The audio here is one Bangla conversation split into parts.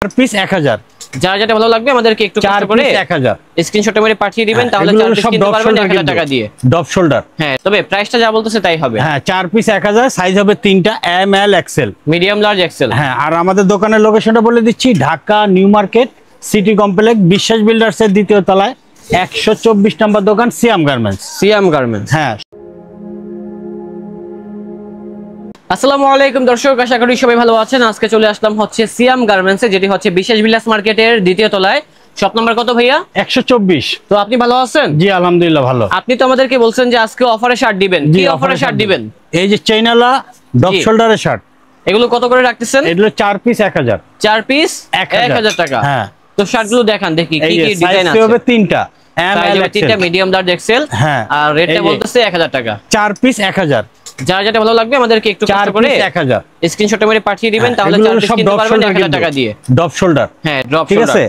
পিস 1000। যারা যেটা ভালো লাগবে আমাদেরকে একটু কষ্ট করে 1000 স্ক্রিনশটে মেরে পাঠিয়ে দিবেন, তাহলে 4 পিস কিনতে পারবেন 1000 টাকা দিয়ে। Depth shoulder. হ্যাঁ, তবে প্রাইসটা যা বলতেছে তাই হবে। হ্যাঁ, 4 পিস 1000, সাইজ হবে 3টা, M L XL, medium large XL. হ্যাঁ, আর আমাদের দোকানের লোকেশনটা বলে দিচ্ছি, Dhaka New Market City Complex, Biswas Builders এর দ্বিতীয় তলায় 124 নম্বর দোকান, সিয়াম গার্মেন্টস। সিয়াম গার্মেন্টস, হ্যাঁ। আসসালামু আলাইকুম দর্শক, আশা করি সবাই ভালো আছেন। আজকে চলে আসলাম হচ্ছে সিয়াম গার্মেন্টসে, যেটি হচ্ছে বিশ্বাস বিল্ডার্স মার্কেটের দ্বিতীয় তলায়। শপ নাম্বার কত ভাইয়া? 124। তো আপনি ভালো আছেন? জি আলহামদুলিল্লাহ ভালো। আপনি তো আমাদেরকে বলছেন যে আজকে অফারে শার্ট দিবেন, কি অফারে শার্ট দিবেন? এই যে চাইনালা ডপ শোল্ডারের শার্ট, এগুলো কত করে রাখতেছেন? এগুলো 4 পিস 1000। 4 পিস 1000 টাকা। হ্যাঁ, তো শার্টগুলো দেখান দেখি কি কি ডিজাইন আছে। সাইজ হবে 3টা, M L XL, medium large XL. হ্যাঁ, আর রেটটা বলতেছে 1000 টাকা। 4 পিস 1000। যারা যেটা ভালো লাগবে আমাদেরকে একটু কষ্ট করে 1000 স্ক্রিনশটে মেরে পাঠিয়ে দিবেন, তাহলে 4 পিস কিনতে পারবেন 1000 টাকা দিয়ে। Depth shoulder. হ্যাঁ, ড্রপ ঠিক শোল্ডার। আছে,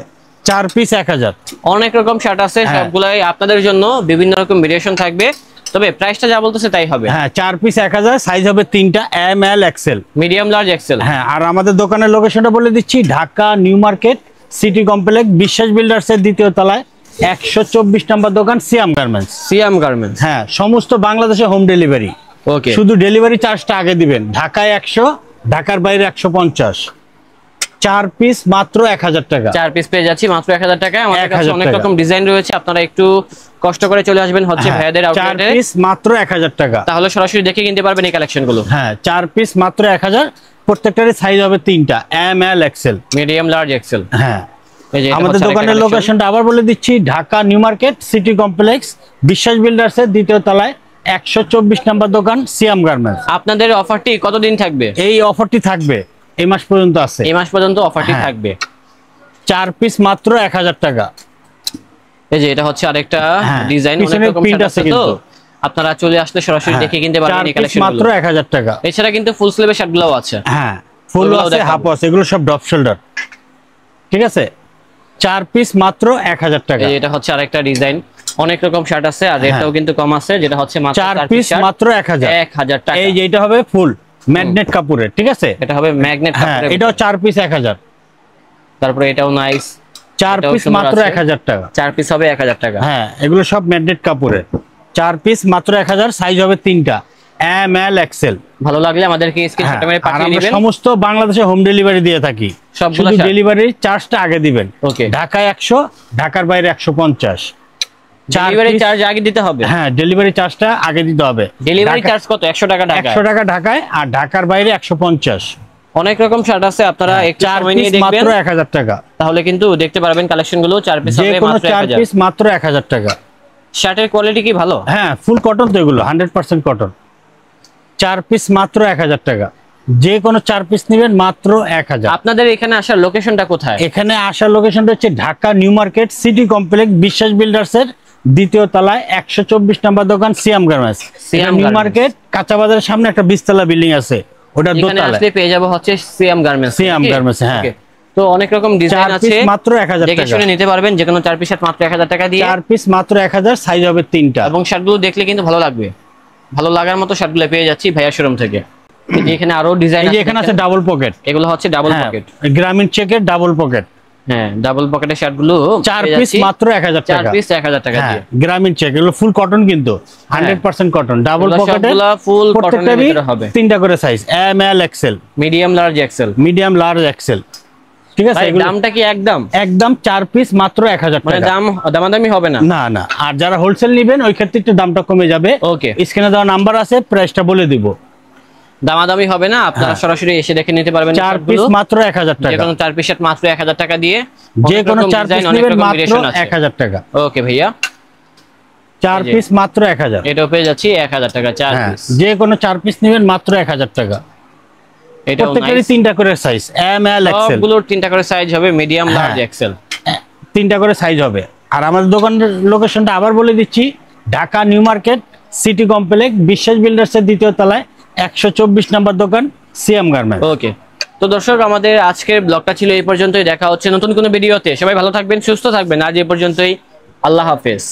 4 পিস 1000। অনেক রকম শার্ট আছে, সবগুলাই আপনাদের জন্য বিভিন্ন রকম ভেরিয়েশন থাকবে, তবে প্রাইসটা যা বলতেছে তাই হবে। হ্যাঁ, 4 পিস 1000, সাইজ হবে 3টা, M L XL, medium large XL. হ্যাঁ, আর আমাদের দোকানের লোকেশনটা বলে দিচ্ছি, Dhaka New Market City Complex, Biswas Builders এর দ্বিতীয় তলায় 124 নম্বর দোকান, সিয়াম গার্মেন্টস। সিয়াম গার্মেন্টস, হ্যাঁ, সমস্ত বাংলাদেশে হোম ডেলিভারি। ওকে, শুধু ডেলিভারি চার্জটা আগে দিবেন। ঢাকায় 100, ঢাকার বাইরে 150। 4 পিস মাত্র 1000 টাকা। 4 পিস পেয়ে যাচ্ছি মাত্র 1000 টাকায়। আমাদের কাছে অনেক রকম ডিজাইন রয়েছে, আপনারা একটু কষ্ট করে চলে আসবেন হচ্ছে ভাইয়াদের আউটলেটে। 4 পিস মাত্র 1000 টাকা, তাহলে সরাসরি দেখে কিনতে পারবেন এই কালেকশনগুলো। হ্যাঁ, 4 পিস মাত্র 1000, প্রত্যেকটারই সাইজ হবে 3টা, M L XL, medium large XL. হ্যাঁ। আমাদের দোকানের লোকেশনটা আবার বলে দিচ্ছি, Dhaka New Market City Complex, Biswas Builders এর দ্বিতীয় তলায় 124 নম্বর দোকান, সিয়াম গার্মেন্টস। আপনাদের অফারটি কতদিন থাকবে? এই অফারটি থাকবে এই মাস পর্যন্ত আছে। এই মাস পর্যন্ত অফারটি থাকবে। 4 পিস মাত্র 1000 টাকা। এই যে এটা হচ্ছে আরেকটা ডিজাইন, অনেক রকম শার্ট আছে, তো আপনারা চলে আসলে সরাসরি দেখে কিনতে পারবেন এই কালেকশনগুলো। মাত্র 1000 টাকা। এছাড়া কিন্তু ফুল স্লিভের শার্টগুলোও আছে। হ্যাঁ, ফুল আছে, হাফ আছে, এগুলো সব ডপ শোল্ডার। ঠিক আছে, 4 পিস মাত্র 1000 টাকা। এটা হচ্ছে আরেকটা ডিজাইন, অনেক রকম শার্ট আছে, আর রেটটাও কিন্তু কম আছে, যেটা হচ্ছে মাত্র 4 পিস মাত্র 1000 টাকা। এই যে এটা হবে ফুল ম্যাগনেট কাপড়ের। ঠিক আছে, এটা হবে ম্যাগনেট কাপড়ের। এটাও 4 পিস 1000। তারপরে এটাও নাইস, 4 পিস মাত্র 1000 টাকা। 4 পিস হবে 1000 টাকা। হ্যাঁ, এগুলো সব ম্যাগনেট কাপড়ের। 4 পিস মাত্র 1000, সাইজ হবে 3টা, এম এল এক্সেল। ভালো লাগলে আমাদেরকে স্ক্রিনশট মেরে পাঠিয়ে দিবেন। সমস্ত বাংলাদেশে হোম ডেলিভারি দিয়ে থাকি। শুধু ডেলিভারি চার্জটা আগে দিবেন। ওকে, ঢাকায় 100, ঢাকার বাইরে 150। ডেলিভারি চার্জ আগে দিতে হবে। হ্যাঁ, ডেলিভারি চার্জটা আগে দিতে হবে। ডেলিভারি চার্জ কত? 100 টাকা ঢাকায়। 100 টাকা ঢাকায়, আর ঢাকার বাইরে 150। অনেক রকম শার্ট আছে, আপনারা একটু সময় নিয়ে দেখবেন। মাত্র 1000 টাকা, তাহলে কিন্তু দেখতে পারবেন কালেকশনগুলো। 4 পিস হবে মাত্র 1000। 4 পিস মাত্র 1000 টাকা। শার্টের কোয়ালিটি কি ভালো? হ্যাঁ, ফুল কটন তো এগুলো, 100% কটন। 4 পিস মাত্র 1000 টাকা, যে কোনো 4 পিস নেবেন মাত্র 1000। আপনাদের এখানে আসার লোকেশনটা কোথায়? এখানে আসার লোকেশনটা হচ্ছে Dhaka New Market City Complex, Biswas Builders এর দ্বিতীয় তলায় 124 নম্বর দোকান, সিয়াম গার্মেন্টস। নিউ মার্কেট কাঁচা বাজারের সামনে একটা 20 তলা বিল্ডিং আছে, ওটার দোতলায় আসলে পেয়ে যাব হচ্ছে সিয়াম গার্মেন্টস। সিয়াম গার্মেন্টস, হ্যাঁ। তো অনেক রকম ডিজাইন আছে, মাত্র 1000 টাকা, দেখে শুনে নিতে পারবেন। যে কোনো 4 পিস শার্ট মাত্র 1000 টাকা দিয়ে। 4 পিস মাত্র 1000, সাইজ হবে 3টা, এবং শার্টগুলো দেখলে কিন্তু ভালো লাগবে। ভালো লাগার মতো শার্টগুলো পেয়ে যাচ্ছি ভাইয়া শোরুম থেকে। এখানে আরো ডিজাইন আছে, এখানে আছে ডাবল পকেট, এগুলো হচ্ছে ডাবল পকেট, গ্রামীণ চেকের ডাবল পকেট। হ্যাঁ, ডাবল পকেটের শার্টগুলো 4 পিস মাত্র 1000 টাকা। 4 পিস 1000 টাকা দিয়ে, গ্রামীণ চেক, এগুলো ফুল কটন, কিন্তু 100% কটন। ডাবল পকেটের ফুল কটনের ভিতরে হবে। 3টা করে size, M L XL, medium large XL, medium large XL. ঠিক আছে, দামটা কি একদম? একদম 4 পিস মাত্র 1000 টাকা। মানে দামাদামি হবে না? না না, আর যারা হোলসেল নেবেন ওই ক্ষেত্রে একটু দামটা কমে যাবে। ওকে, স্ক্রিনে দেওয়া নাম্বার আছে, প্রাইসটা বলে দিব। দামাদামি হবে না, আপনারা সরাসরি এসে দেখে নিতে পারবেন। 4 পিস মাত্র 1000 টাকা, যে কোনো 4 পিস শার্ট মাত্র 1000 টাকা দিয়ে, যে কোনো 4 পিস নেবেন মাত্র 1000 টাকা। ওকে ভাইয়া, 4 পিস মাত্র 1000, এটাও পেয়ে যাচ্ছি 1000 টাকা। 4 পিস, যে কোনো 4 পিস নেবেন মাত্র 1000 টাকা। এটাও প্রত্যেকটারই 3টা করে সাইজ, এম এল এক্সেল, সবগুলোর 3টা করে সাইজ হবে, মিডিয়াম লার্জ এক্সেল, 3টা করে সাইজ হবে। আর আমাদের দোকানের লোকেশনটা আবার বলে দিচ্ছি, Dhaka New Market City Complex, Biswas Builders এর দ্বিতীয় তলায় 124 নম্বর দোকান, সিয়াম গার্মেন্টস। ওকে, তো দর্শক আমাদের আজকের ব্লগটা ছিল এই পর্যন্তই। দেখা হচ্ছে নতুন কোনো ভিডিওতে। সবাই ভালো থাকবেন, সুস্থ থাকবেন। আজ এই পর্যন্তই, আল্লাহ হাফেজ।